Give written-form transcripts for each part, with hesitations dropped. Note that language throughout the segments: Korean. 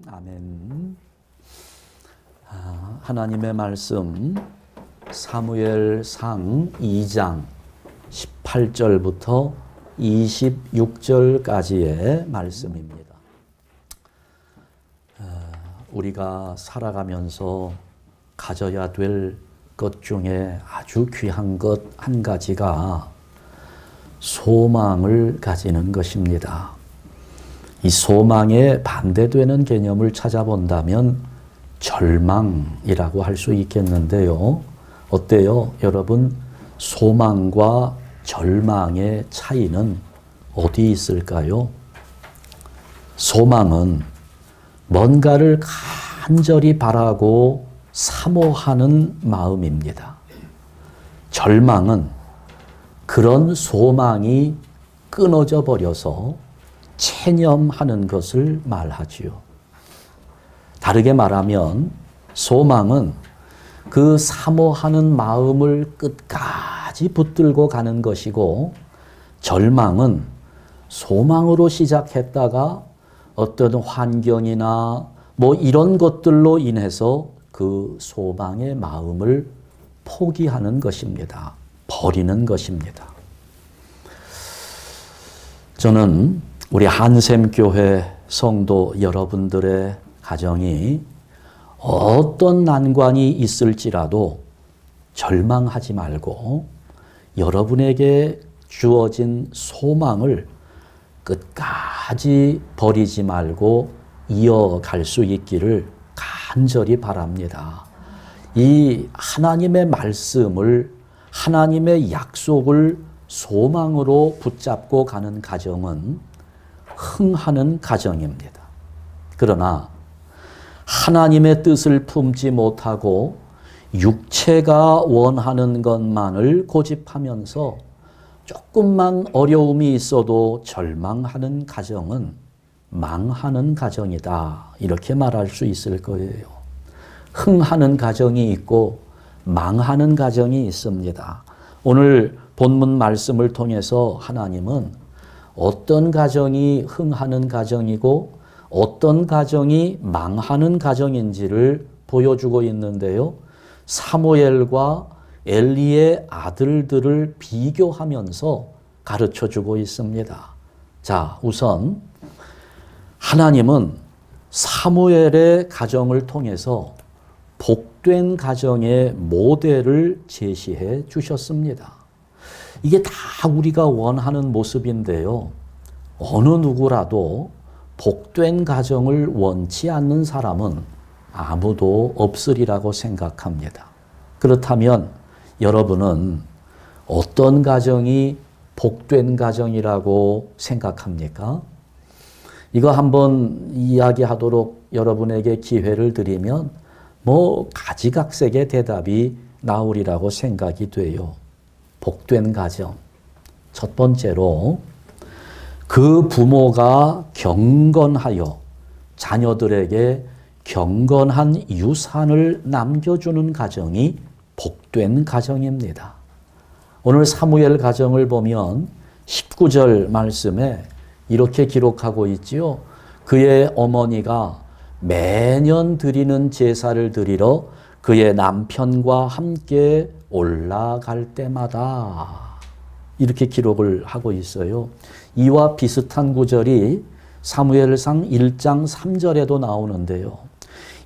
아멘. 하나님의 말씀 사무엘상 2장 18절부터 26절까지의 말씀입니다. 우리가 살아가면서 가져야 될 것 중에 아주 귀한 것 한 가지가 소망을 가지는 것입니다. 이 소망에 반대되는 개념을 찾아본다면 절망이라고 할 수 있겠는데요. 어때요? 여러분, 소망과 절망의 차이는 어디 있을까요? 소망은 뭔가를 간절히 바라고 사모하는 마음입니다. 절망은 그런 소망이 끊어져 버려서 체념하는 것을 말하지요. 다르게 말하면 소망은 그 사모하는 마음을 끝까지 붙들고 가는 것이고, 절망은 소망으로 시작했다가 어떤 환경이나 이런 것들로 인해서 그 소망의 마음을 포기하는 것입니다. 버리는 것입니다. 저는 우리 한샘교회 성도 여러분들의 가정이 어떤 난관이 있을지라도 절망하지 말고 여러분에게 주어진 소망을 끝까지 버리지 말고 이어갈 수 있기를 간절히 바랍니다. 이 하나님의 말씀을, 하나님의 약속을 소망으로 붙잡고 가는 가정은 흥하는 가정입니다. 그러나 하나님의 뜻을 품지 못하고 육체가 원하는 것만을 고집하면서 조금만 어려움이 있어도 절망하는 가정은 망하는 가정이다, 이렇게 말할 수 있을 거예요. 흥하는 가정이 있고 망하는 가정이 있습니다. 오늘 본문 말씀을 통해서 하나님은 어떤 가정이 흥하는 가정이고 어떤 가정이 망하는 가정인지를 보여주고 있는데요. 사무엘과 엘리의 아들들을 비교하면서 가르쳐주고 있습니다. 자, 우선 하나님은 사무엘의 가정을 통해서 복된 가정의 모델을 제시해 주셨습니다. 이게 다 우리가 원하는 모습인데요. 어느 누구라도 복된 가정을 원치 않는 사람은 아무도 없으리라고 생각합니다. 그렇다면 여러분은 어떤 가정이 복된 가정이라고 생각합니까? 이거 한번 이야기하도록 여러분에게 기회를 드리면 가지각색의 대답이 나오리라고 생각이 돼요. 복된 가정. 첫 번째로 그 부모가 경건하여 자녀들에게 경건한 유산을 남겨주는 가정이 복된 가정입니다. 오늘 사무엘 가정을 보면 19절 말씀에 이렇게 기록하고 있지요. 그의 어머니가 매년 드리는 제사를 드리러 그의 남편과 함께 올라갈 때마다, 이렇게 기록을 하고 있어요. 이와 비슷한 구절이 사무엘상 1장 3절에도 나오는데요.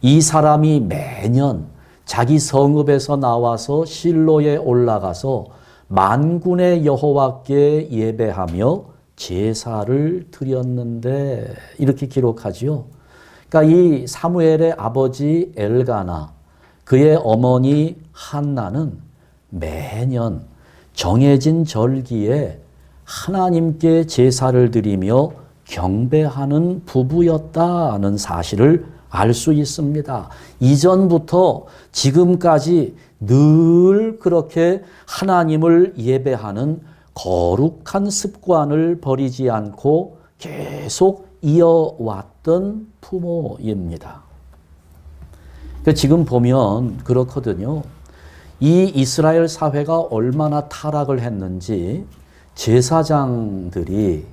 이 사람이 매년 자기 성읍에서 나와서 실로에 올라가서 만군의 여호와께 예배하며 제사를 드렸는데, 이렇게 기록하지요. 그러니까 이 사무엘의 아버지 엘가나, 그의 어머니 한나는 매년 정해진 절기에 하나님께 제사를 드리며 경배하는 부부였다는 사실을 알 수 있습니다. 이전부터 지금까지 늘 그렇게 하나님을 예배하는 거룩한 습관을 버리지 않고 계속 이어왔던 부모입니다. 지금 보면 그렇거든요. 이 이스라엘 사회가 얼마나 타락을 했는지 제사장들이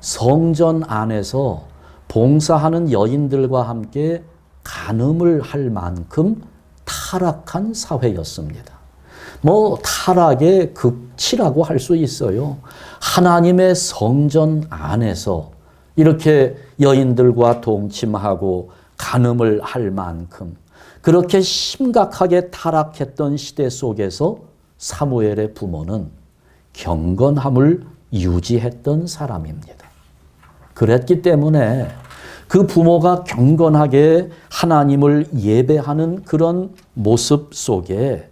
성전 안에서 봉사하는 여인들과 함께 간음을 할 만큼 타락한 사회였습니다. 타락의 극치라고 할 수 있어요. 하나님의 성전 안에서 이렇게 여인들과 동침하고 간음을 할 만큼 그렇게 심각하게 타락했던 시대 속에서 사무엘의 부모는 경건함을 유지했던 사람입니다. 그랬기 때문에 그 부모가 경건하게 하나님을 예배하는 그런 모습 속에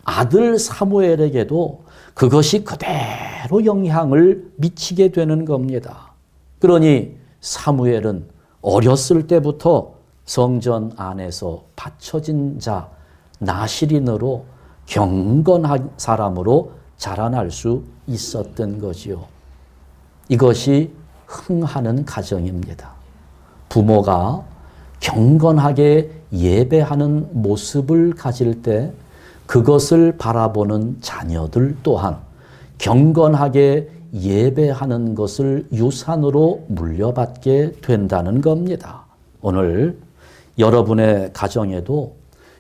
아들 사무엘에게도 그것이 그대로 영향을 미치게 되는 겁니다. 그러니 사무엘은 어렸을 때부터 성전 안에서 바쳐진 자, 나실인으로 경건한 사람으로 자라날 수 있었던 거지요. 이것이 흥하는 가정입니다. 부모가 경건하게 예배하는 모습을 가질 때 그것을 바라보는 자녀들 또한 경건하게 예배하는 것을 유산으로 물려받게 된다는 겁니다. 오늘 여러분의 가정에도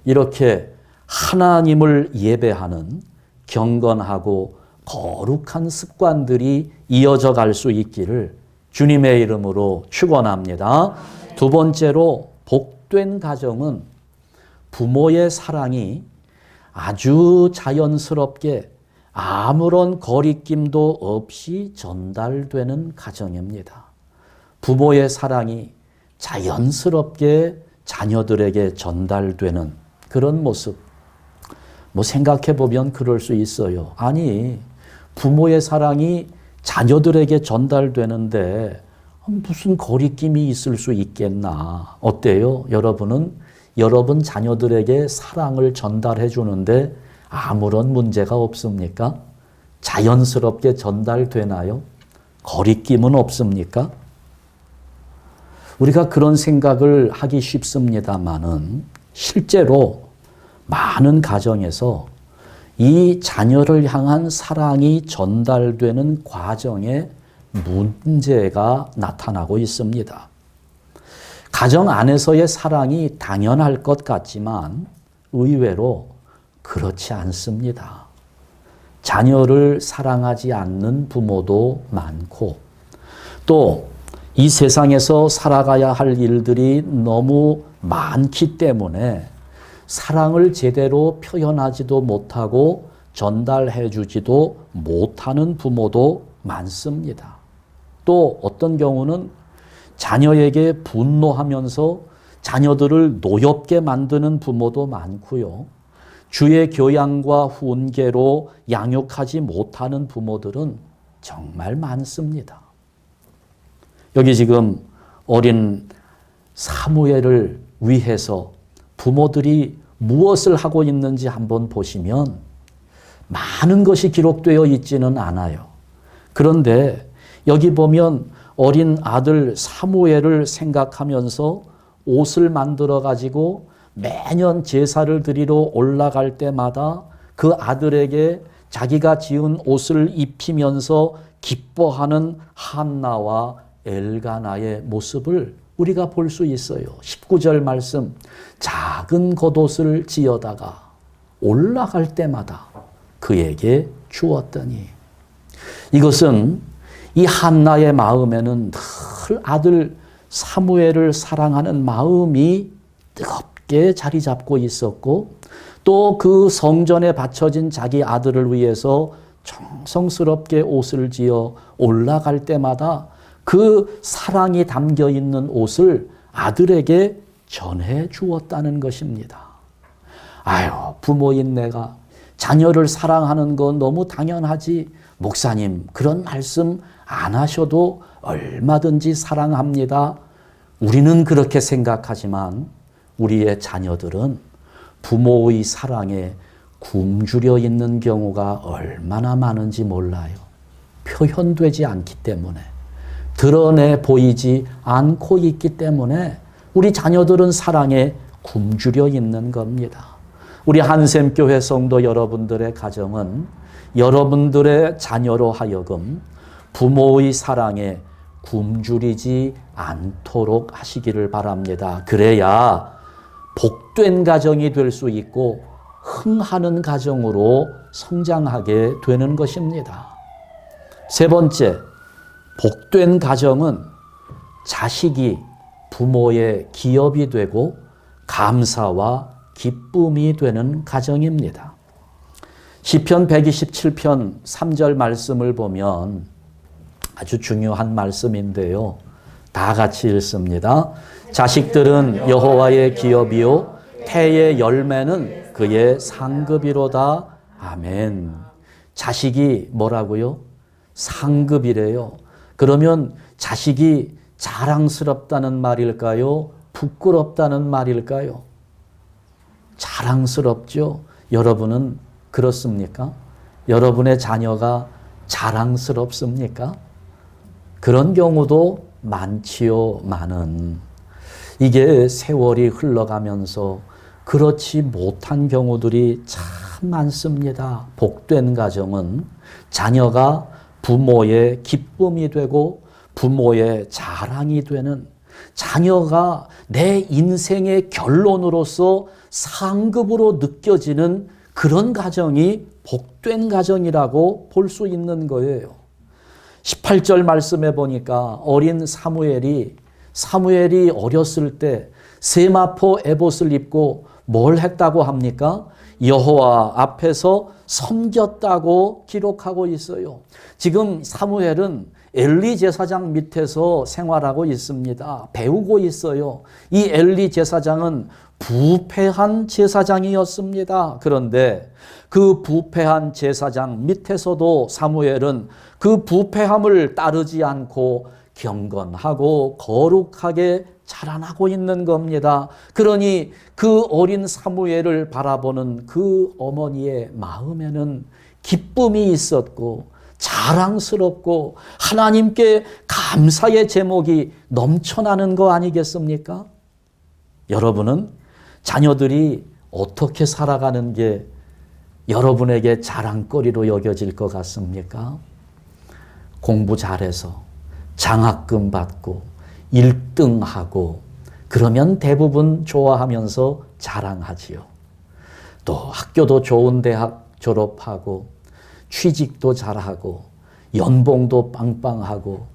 이렇게 하나님을 예배하는 경건하고 거룩한 습관들이 이어져 갈 수 있기를 주님의 이름으로 축원합니다. 두 번째로 복된 가정은 부모의 사랑이 아주 자연스럽게 아무런 거리낌도 없이 전달되는 가정입니다. 부모의 사랑이 자연스럽게 자녀들에게 전달되는 그런 모습. 생각해 보면 그럴 수 있어요. 아니, 부모의 사랑이 자녀들에게 전달되는데 무슨 거리낌이 있을 수 있겠나. 어때요? 여러분은 여러분 자녀들에게 사랑을 전달해 주는데 아무런 문제가 없습니까? 자연스럽게 전달되나요? 거리낌은 없습니까? 우리가 그런 생각을 하기 쉽습니다만은 실제로 많은 가정에서 이 자녀를 향한 사랑이 전달되는 과정에 문제가 나타나고 있습니다. 가정 안에서의 사랑이 당연할 것 같지만 의외로 그렇지 않습니다. 자녀를 사랑하지 않는 부모도 많고 또 이 세상에서 살아가야 할 일들이 너무 많기 때문에 사랑을 제대로 표현하지도 못하고 전달해 주지도 못하는 부모도 많습니다. 또 어떤 경우는 자녀에게 분노하면서 자녀들을 노엽게 만드는 부모도 많고요. 주의 교양과 훈계로 양육하지 못하는 부모들은 정말 많습니다. 여기 지금 어린 사무엘을 위해서 부모들이 무엇을 하고 있는지 한번 보시면 많은 것이 기록되어 있지는 않아요. 그런데 여기 보면 어린 아들 사무엘을 생각하면서 옷을 만들어 가지고 매년 제사를 드리러 올라갈 때마다 그 아들에게 자기가 지은 옷을 입히면서 기뻐하는 한나와 엘가나의 모습을 우리가 볼 수 있어요. 19절 말씀, 작은 겉옷을 지어다가 올라갈 때마다 그에게 주었더니, 이것은 이 한나의 마음에는 늘 아들 사무엘을 사랑하는 마음이 뜨겁게 자리 잡고 있었고, 또 그 성전에 바쳐진 자기 아들을 위해서 정성스럽게 옷을 지어 올라갈 때마다 그 사랑이 담겨 있는 옷을 아들에게 전해 주었다는 것입니다. 아유, 부모인 내가 자녀를 사랑하는 건 너무 당연하지. 목사님, 그런 말씀 안 하셔도 얼마든지 사랑합니다. 우리는 그렇게 생각하지만 우리의 자녀들은 부모의 사랑에 굶주려 있는 경우가 얼마나 많은지 몰라요. 표현되지 않기 때문에, 드러내 보이지 않고 있기 때문에 우리 자녀들은 사랑에 굶주려 있는 겁니다. 우리 한샘교회 성도 여러분들의 가정은 여러분들의 자녀로 하여금 부모의 사랑에 굶주리지 않도록 하시기를 바랍니다. 그래야 복된 가정이 될 수 있고 흥하는 가정으로 성장하게 되는 것입니다. 세 번째, 복된 가정은 자식이 부모의 기업이 되고 감사와 기쁨이 되는 가정입니다. 시편 127편 3절 말씀을 보면 아주 중요한 말씀인데요. 다 같이 읽습니다. 자식들은 여호와의 기업이요 태의 열매는 그의 상급이로다. 아멘. 자식이 뭐라고요? 상급이래요. 그러면 자식이 자랑스럽다는 말일까요? 부끄럽다는 말일까요? 자랑스럽죠. 여러분은 그렇습니까? 여러분의 자녀가 자랑스럽습니까? 그런 경우도 많지요. 많은. 이게 세월이 흘러가면서 그렇지 못한 경우들이 참 많습니다. 복된 가정은 자녀가 부모의 기쁨이 되고 부모의 자랑이 되는, 자녀가 내 인생의 결론으로서 상급으로 느껴지는 그런 가정이 복된 가정이라고 볼 수 있는 거예요. 18절 말씀해 보니까 어린 사무엘이 어렸을 때 세마포 에봇을 입고 뭘 했다고 합니까? 여호와 앞에서 섬겼다고 기록하고 있어요. 지금 사무엘은 엘리 제사장 밑에서 생활하고 있습니다. 배우고 있어요. 이 엘리 제사장은 부패한 제사장이었습니다. 그런데 그 부패한 제사장 밑에서도 사무엘은 그 부패함을 따르지 않고 경건하고 거룩하게 자라나고 있는 겁니다. 그러니 그 어린 사무엘을 바라보는 그 어머니의 마음에는 기쁨이 있었고 자랑스럽고 하나님께 감사의 제목이 넘쳐나는 거 아니겠습니까? 여러분은 자녀들이 어떻게 살아가는 게 여러분에게 자랑거리로 여겨질 것 같습니까? 공부 잘해서 장학금 받고 1등하고 그러면 대부분 좋아하면서 자랑하지요. 또 학교도 좋은 대학 졸업하고 취직도 잘하고 연봉도 빵빵하고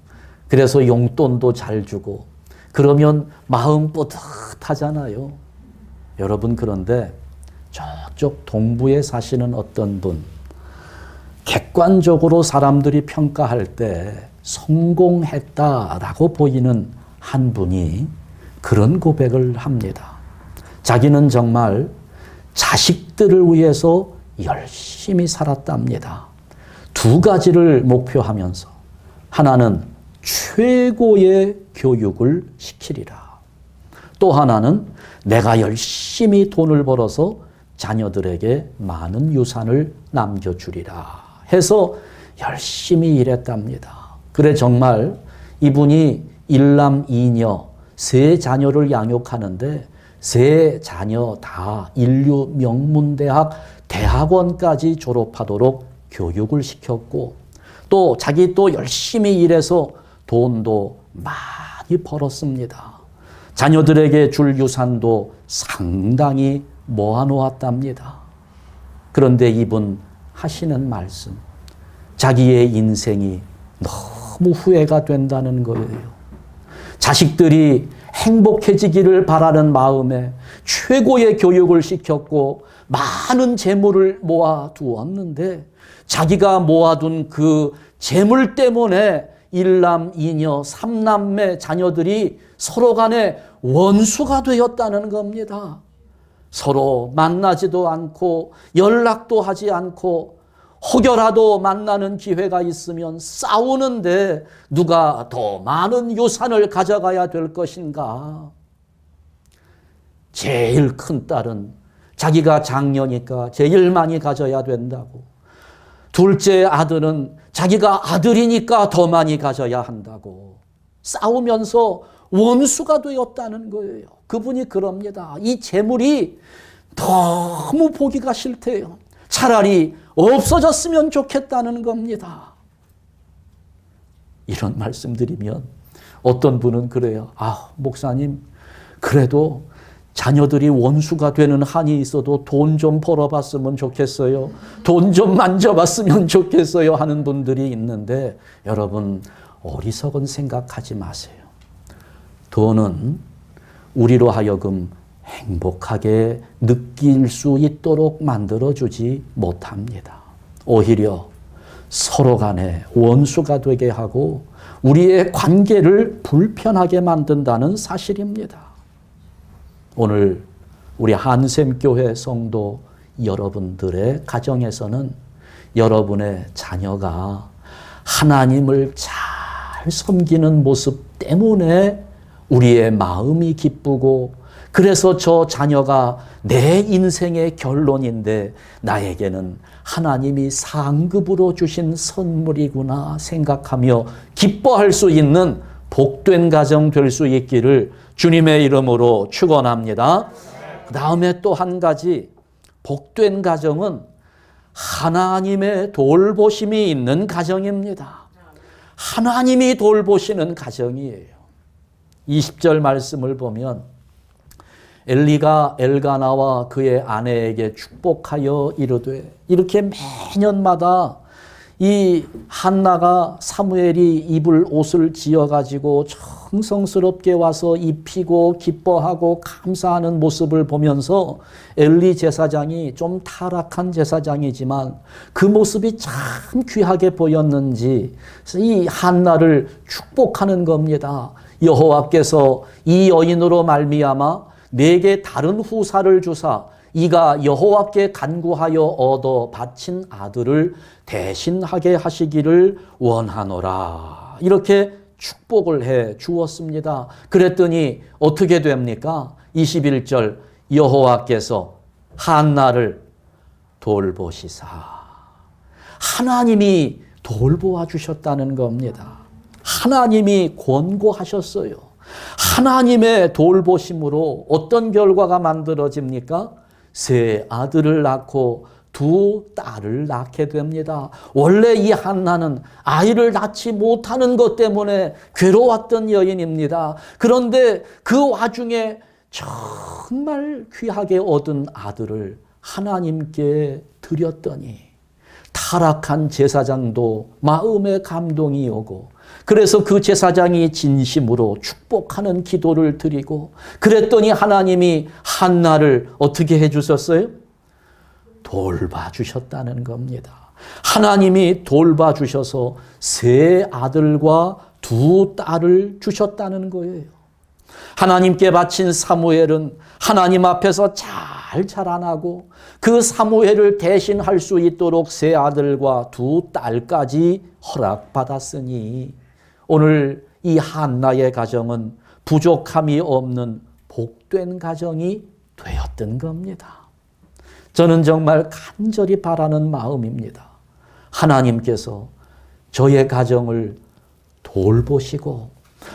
그래서 용돈도 잘 주고 그러면 마음 뿌듯하잖아요. 여러분, 그런데 저쪽 동부에 사시는 어떤 분, 객관적으로 사람들이 평가할 때 성공했다라고 보이는 한 분이 그런 고백을 합니다. 자기는 정말 자식들을 위해서 열심히 살았답니다. 두 가지를 목표하면서, 하나는 최고의 교육을 시키리라. 또 하나는 내가 열심히 돈을 벌어서 자녀들에게 많은 유산을 남겨주리라 해서 열심히 일했답니다. 그래 정말 이분이 일남 이녀 세 자녀를 양육하는데 세 자녀 다 인류 명문대학 대학원까지 졸업하도록 교육을 시켰고 또 자기 또 열심히 일해서 돈도 많이 벌었습니다. 자녀들에게 줄 유산도 상당히 모아놓았답니다. 그런데 이분 하시는 말씀, 자기의 인생이 너무 후회가 된다는 거예요. 자식들이 행복해지기를 바라는 마음에 최고의 교육을 시켰고 많은 재물을 모아두었는데 자기가 모아둔 그 재물 때문에 일남, 이녀, 삼남매 자녀들이 서로 간에 원수가 되었다는 겁니다. 서로 만나지도 않고 연락도 하지 않고 혹여라도 만나는 기회가 있으면 싸우는데 누가 더 많은 유산을 가져가야 될 것인가? 제일 큰 딸은 자기가 장녀니까 제일 많이 가져야 된다고. 둘째 아들은 자기가 아들이니까 더 많이 가져야 한다고. 싸우면서 원수가 되었다는 거예요. 그분이 그럽니다. 이 재물이 너무 보기가 싫대요. 차라리 없어졌으면 좋겠다는 겁니다. 이런 말씀드리면 어떤 분은 그래요. 목사님, 그래도 자녀들이 원수가 되는 한이 있어도 돈 좀 벌어봤으면 좋겠어요. 돈 좀 만져봤으면 좋겠어요 하는 분들이 있는데, 여러분 어리석은 생각하지 마세요. 돈은 우리로 하여금 행복하게 느낄 수 있도록 만들어주지 못합니다. 오히려 서로 간에 원수가 되게 하고 우리의 관계를 불편하게 만든다는 사실입니다. 오늘 우리 한샘교회 성도 여러분들의 가정에서는 여러분의 자녀가 하나님을 잘 섬기는 모습 때문에 우리의 마음이 기쁘고, 그래서 저 자녀가 내 인생의 결론인데 나에게는 하나님이 상급으로 주신 선물이구나 생각하며 기뻐할 수 있는 복된 가정 될 수 있기를 주님의 이름으로 축원합니다. 그 다음에 또 한 가지, 복된 가정은 하나님의 돌보심이 있는 가정입니다. 하나님이 돌보시는 가정이에요. 20절 말씀을 보면 엘리가 엘가나와 그의 아내에게 축복하여 이르되, 이렇게 매년마다 이 한나가 사무엘이 입을 옷을 지어가지고 정성스럽게 와서 입히고 기뻐하고 감사하는 모습을 보면서 엘리 제사장이 좀 타락한 제사장이지만 그 모습이 참 귀하게 보였는지 이 한나를 축복하는 겁니다. 여호와께서 이 여인으로 말미암아 내게 다른 후사를 주사 이가 여호와께 간구하여 얻어 바친 아들을 대신하게 하시기를 원하노라. 이렇게 축복을 해 주었습니다. 그랬더니 어떻게 됩니까? 21절, 여호와께서 한나를 돌보시사. 하나님이 돌보아 주셨다는 겁니다. 하나님이 권고하셨어요. 하나님의 돌보심으로 어떤 결과가 만들어집니까? 세 아들을 낳고 두 딸을 낳게 됩니다. 원래 이 한나는 아이를 낳지 못하는 것 때문에 괴로웠던 여인입니다. 그런데 그 와중에 정말 귀하게 얻은 아들을 하나님께 드렸더니 타락한 제사장도 마음에 감동이 오고, 그래서 그 제사장이 진심으로 축복하는 기도를 드리고, 그랬더니 하나님이 한나를 어떻게 해주셨어요? 돌봐주셨다는 겁니다. 하나님이 돌봐주셔서 세 아들과 두 딸을 주셨다는 거예요. 하나님께 바친 사무엘은 하나님 앞에서 잘 자라나고 그 사무엘을 대신할 수 있도록 세 아들과 두 딸까지 허락받았으니 오늘 이 한나의 가정은 부족함이 없는 복된 가정이 되었던 겁니다. 저는 정말 간절히 바라는 마음입니다. 하나님께서 저의 가정을 돌보시고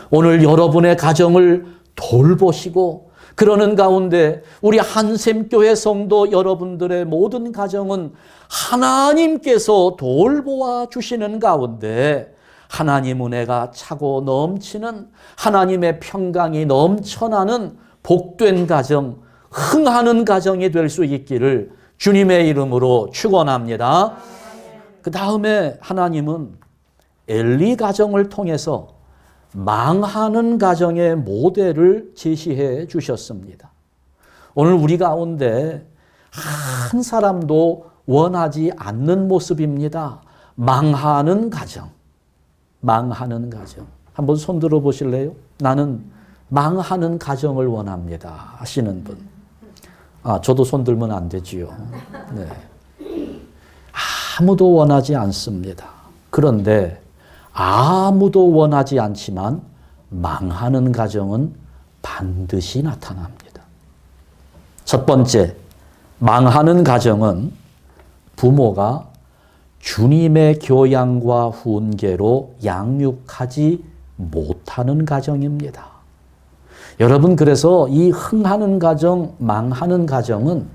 오늘 여러분의 가정을 돌보시고, 그러는 가운데 우리 한샘교회 성도 여러분들의 모든 가정은 하나님께서 돌보아 주시는 가운데 하나님 은혜가 차고 넘치는, 하나님의 평강이 넘쳐나는 복된 가정, 흥하는 가정이 될 수 있기를 주님의 이름으로 축원합니다. 그 다음에 하나님은 엘리 가정을 통해서 망하는 가정의 모델을 제시해 주셨습니다. 오늘 우리 가운데 한 사람도 원하지 않는 모습입니다. 망하는 가정. 망하는 가정. 한번 손 들어 보실래요? 나는 망하는 가정을 원합니다 하시는 분. 저도 손 들면 안 되지요. 네. 아무도 원하지 않습니다. 그런데 아무도 원하지 않지만 망하는 가정은 반드시 나타납니다. 첫 번째, 망하는 가정은 부모가 주님의 교양과 훈계로 양육하지 못하는 가정입니다. 여러분, 그래서 이 흥하는 가정, 망하는 가정은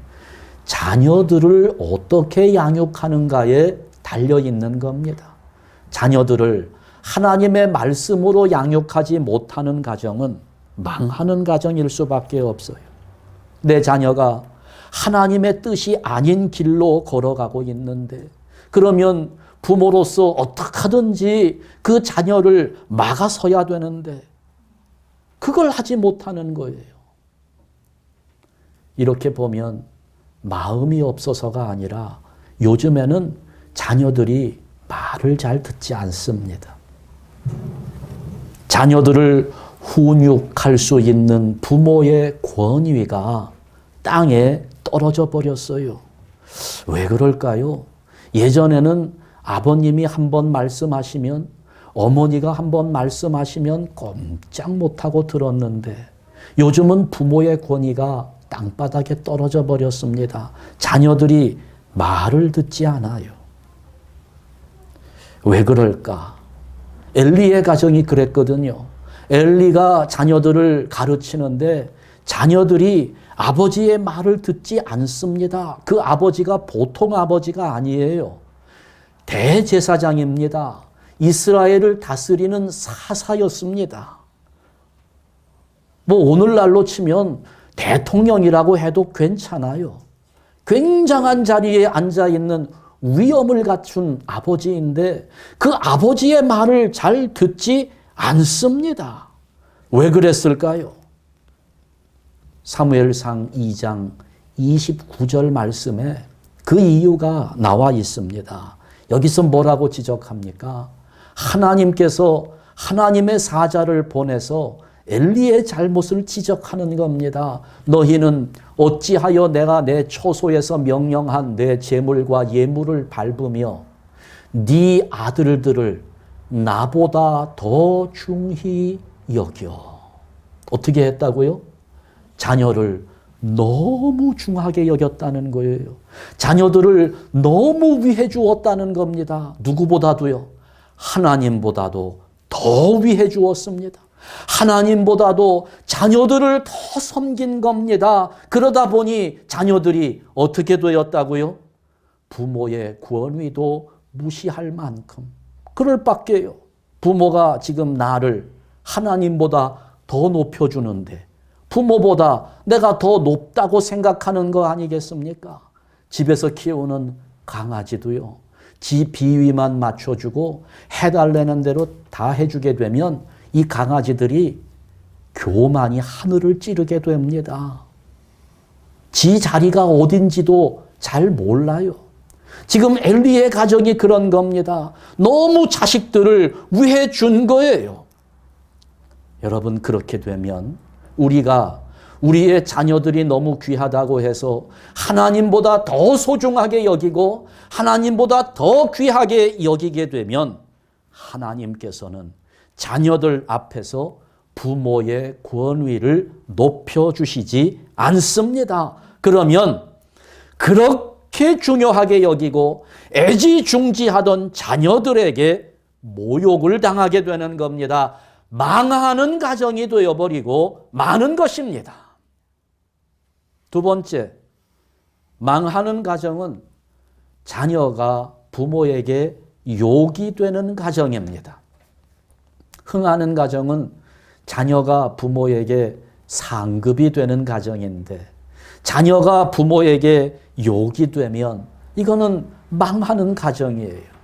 자녀들을 어떻게 양육하는가에 달려 있는 겁니다. 자녀들을 하나님의 말씀으로 양육하지 못하는 가정은 망하는 가정일 수밖에 없어요. 내 자녀가 하나님의 뜻이 아닌 길로 걸어가고 있는데 그러면 부모로서 어떻게 하든지 그 자녀를 막아서야 되는데 그걸 하지 못하는 거예요. 이렇게 보면 마음이 없어서가 아니라 요즘에는 자녀들이 말을 잘 듣지 않습니다. 자녀들을 훈육할 수 있는 부모의 권위가 땅에 떨어져 버렸어요. 왜 그럴까요? 예전에는 아버님이 한번 말씀하시면 어머니가 한번 말씀하시면 꼼짝 못하고 들었는데 요즘은 부모의 권위가 땅바닥에 떨어져 버렸습니다. 자녀들이 말을 듣지 않아요. 왜 그럴까? 엘리의 가정이 그랬거든요. 엘리가 자녀들을 가르치는데 자녀들이 아버지의 말을 듣지 않습니다. 그 아버지가 보통 아버지가 아니에요. 대제사장입니다. 이스라엘을 다스리는 사사였습니다. 뭐 오늘날로 치면 대통령이라고 해도 괜찮아요. 굉장한 자리에 앉아있는 위엄을 갖춘 아버지인데 그 아버지의 말을 잘 듣지 않습니다. 왜 그랬을까요? 사무엘상 2장 29절 말씀에 그 이유가 나와 있습니다. 여기서 뭐라고 지적합니까? 하나님께서 하나님의 사자를 보내서 엘리의 잘못을 지적하는 겁니다. 너희는 어찌하여 내가 내 초소에서 명령한 내 제물과 예물을 밟으며 네 아들들을 나보다 더 중히 여겨. 어떻게 했다고요? 자녀를 너무 중하게 여겼다는 거예요. 자녀들을 너무 위해 주었다는 겁니다. 누구보다도요. 하나님보다도 더 위해 주었습니다. 하나님보다도 자녀들을 더 섬긴 겁니다. 그러다 보니 자녀들이 어떻게 되었다고요? 부모의 권위도 무시할 만큼. 그럴 밖에요. 부모가 지금 나를 하나님보다 더 높여주는데 부모보다 내가 더 높다고 생각하는 거 아니겠습니까? 집에서 키우는 강아지도요. 지 비위만 맞춰주고 해달라는 대로 다 해주게 되면 이 강아지들이 교만이 하늘을 찌르게 됩니다. 지 자리가 어딘지도 잘 몰라요. 지금 엘리의 가정이 그런 겁니다. 너무 자식들을 위해 준 거예요. 여러분, 그렇게 되면 우리가 우리의 자녀들이 너무 귀하다고 해서 하나님보다 더 소중하게 여기고 하나님보다 더 귀하게 여기게 되면 하나님께서는 자녀들 앞에서 부모의 권위를 높여주시지 않습니다. 그러면 그렇게 중요하게 여기고 애지중지하던 자녀들에게 모욕을 당하게 되는 겁니다. 망하는 가정이 되어버리고 마는 것입니다. 두 번째, 망하는 가정은 자녀가 부모에게 욕이 되는 가정입니다. 흥하는 가정은 자녀가 부모에게 상급이 되는 가정인데 자녀가 부모에게 욕이 되면 이거는 망하는 가정이에요.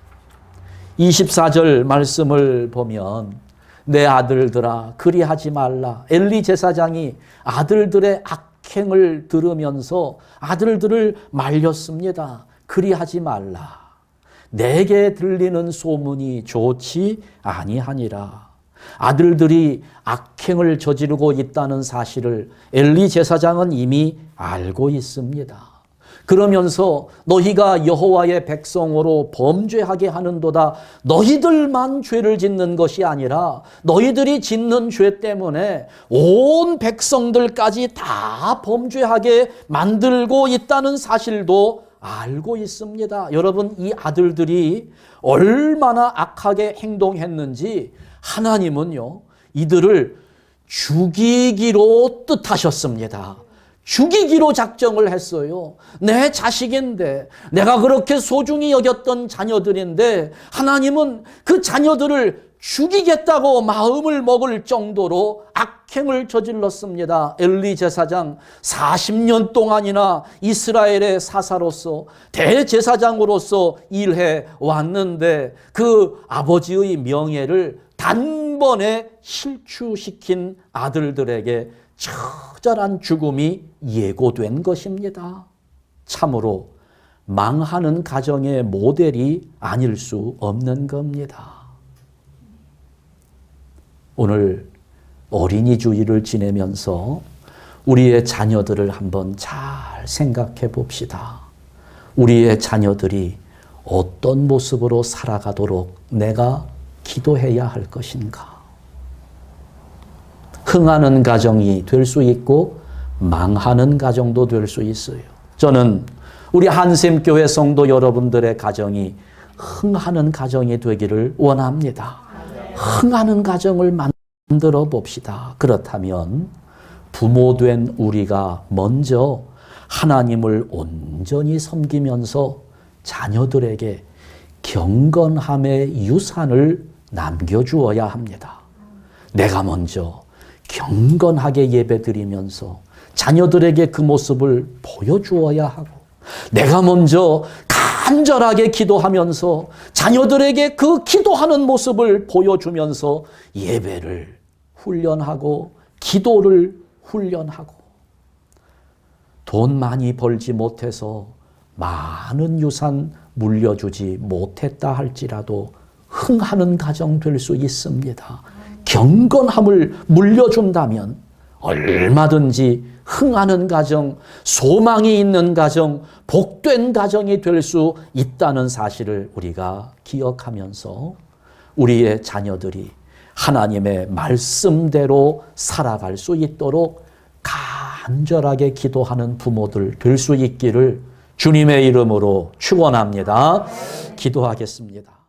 24절 말씀을 보면 내 아들들아 그리하지 말라. 엘리 제사장이 아들들의 악행을 들으면서 아들들을 말렸습니다. 그리하지 말라. 내게 들리는 소문이 좋지 아니하니라. 아들들이 악행을 저지르고 있다는 사실을 엘리 제사장은 이미 알고 있습니다. 그러면서 너희가 여호와의 백성으로 범죄하게 하는도다. 너희들만 죄를 짓는 것이 아니라 너희들이 짓는 죄 때문에 온 백성들까지 다 범죄하게 만들고 있다는 사실도 알고 있습니다. 여러분, 이 아들들이 얼마나 악하게 행동했는지 하나님은요, 이들을 죽이기로 뜻하셨습니다. 죽이기로 작정을 했어요. 내 자식인데, 내가 그렇게 소중히 여겼던 자녀들인데 하나님은 그 자녀들을 죽이겠다고 마음을 먹을 정도로 악행을 저질렀습니다. 엘리 제사장 40년 동안이나 이스라엘의 사사로서 대제사장으로서 일해 왔는데 그 아버지의 명예를 단번에 실추시킨 아들들에게 처절한 죽음이 예고된 것입니다. 참으로 망하는 가정의 모델이 아닐 수 없는 겁니다. 오늘 어린이 주일을 지내면서 우리의 자녀들을 한번 잘 생각해 봅시다. 우리의 자녀들이 어떤 모습으로 살아가도록 내가 기도해야 할 것인가? 흥하는 가정이 될 수 있고 망하는 가정도 될 수 있어요. 저는 우리 한샘교회 성도 여러분들의 가정이 흥하는 가정이 되기를 원합니다. 흥하는 가정을 만들어 봅시다. 그렇다면 부모된 우리가 먼저 하나님을 온전히 섬기면서 자녀들에게 경건함의 유산을 남겨주어야 합니다. 내가 먼저 경건하게 예배드리면서 자녀들에게 그 모습을 보여주어야 하고, 내가 먼저 간절하게 기도하면서 자녀들에게 그 기도하는 모습을 보여주면서 예배를 훈련하고 기도를 훈련하고, 돈 많이 벌지 못해서 많은 유산 물려주지 못했다 할지라도 흥하는 가정 될 수 있습니다. 경건함을 물려준다면 얼마든지 흥하는 가정, 소망이 있는 가정, 복된 가정이 될 수 있다는 사실을 우리가 기억하면서 우리의 자녀들이 하나님의 말씀대로 살아갈 수 있도록 간절하게 기도하는 부모들 될 수 있기를 주님의 이름으로 축원합니다. 기도하겠습니다.